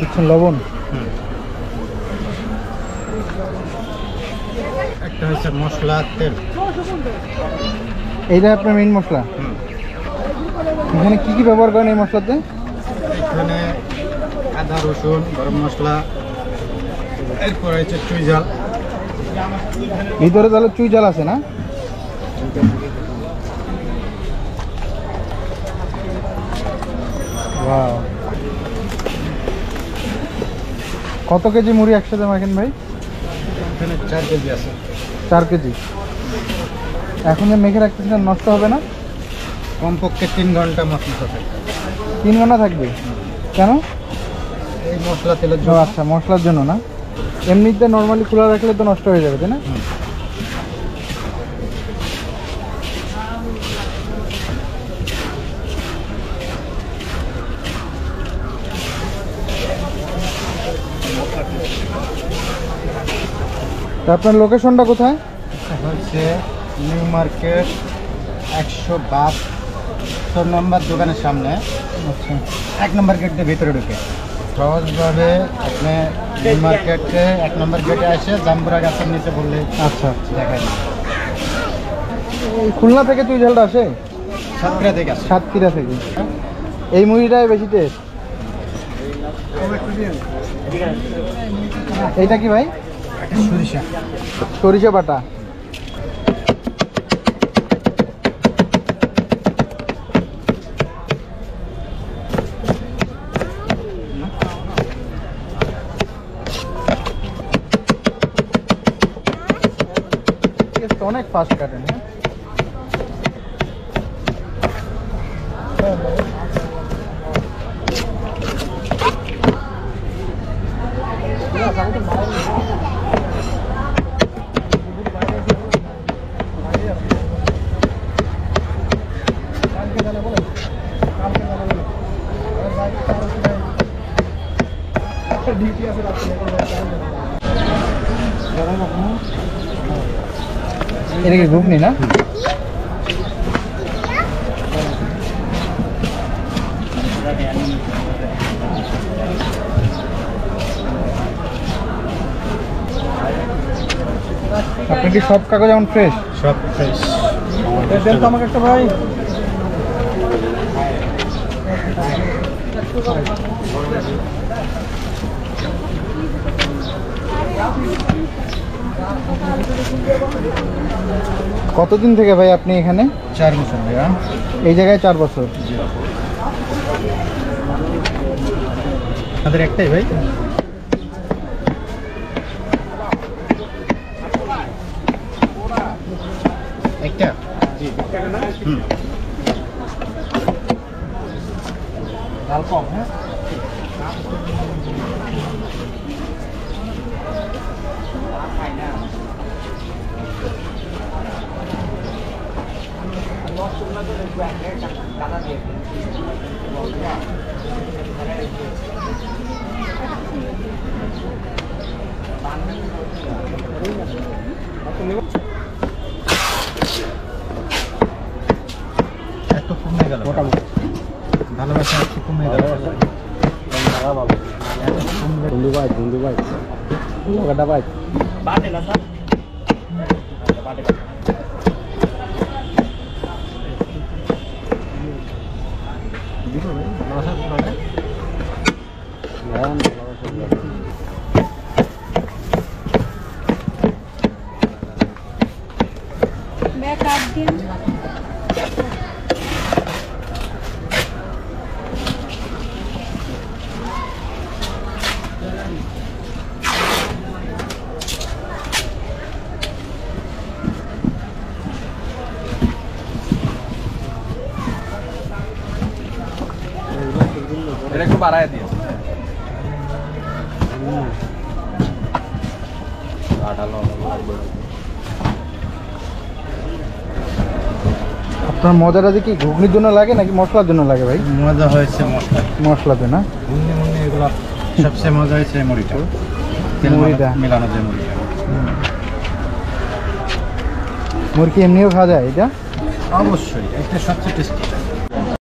দিচ্ছেন লবণ, একটা হচ্ছে মশলা, তেল। এইটা আপনার মেইন মশলা। এখানে কি কি ব্যবহার করেন এই মশলাতে? এখানে আদা, রসুন, গরম মশলা, এরপর হচ্ছে চুই ঝাল। ভিতরে তাহলে চুই ঝাল আছে না? ওয়াও। কত কেজি মুড়ি একসাথে মাখেন ভাই? এখানে 4 কেজি আছে। 4 কেজি। এখন যে মেখে রাখতেছিলেন নষ্ট হবে না? কমপক্ষে 3 ঘন্টা মশলা থাকে। 3 ঘন্টা থাকবে? কেন? এই মশলা তেলের ও জন্য। আচ্ছা, মশলার জন্য না। এমনিতে নর্মালি খোলা রাখলে তো নষ্ট হয়ে যাবে, তাই না? তা আপনার লোকেশনটা কোথায়? হচ্ছে নিউ মার্কেট 172 নম্বর দোকানের সামনে। আচ্ছা, 1 নম্বর গেট দিয়ে ভিতরে ঢুকে সহজভাবে আপনি নিউ মার্কেটে 1 নম্বর গেটে এসে জাম্বুরা গাছের নিচে বললে আচ্ছা দেখায়। এই খুলনা থেকে চুই ঝালটা আসে? সাতক্ষীরা থেকে আসে। সাতক্ষীরা থেকে। এই মুড়িটাই বেশি টেস্ট। এইটা কি ভাই? সরিষা। সরিষা বাটা। অনেক ফাস্ট কাটেন। এটা কি ঘুগনি না? আপনার কি সব কাগজ যেমন ফ্রেশ? সব ফ্রেশ। দেন তো আমাকে একটা ভাই। কতদিন থেকে ভাই আপনি এখানে? 4 বছর ভাইয়া। এই জায়গায় 4 বছর। আমাদের একটাই ভাই। একটা ডাল কম। হ্যাঁ, এত কমে গেল ভালোবাসা, এত কমে গেল। বন্ধু ভাই, বন্ধু ভাই, টাকাটা ভাই। मैं काट दिया। এটা একটু বাড়ায় দিও। আপনার মজাটা কি ঘুগনির জন্য লাগে নাকি মশলার জন্য লাগে ভাই? মজা হয়েছে মশলা, মশলাতে না? ঘুগনি মুন্নি এগুলো সবচেয়ে মজা হয়েছে মুড়িটা, মুড়িটা মেলানো যায় মুড়িটা। মুরগি এমনিও খাওয়া যায় এটা? অবশ্যই, এটা সবচেয়ে টেস্টি।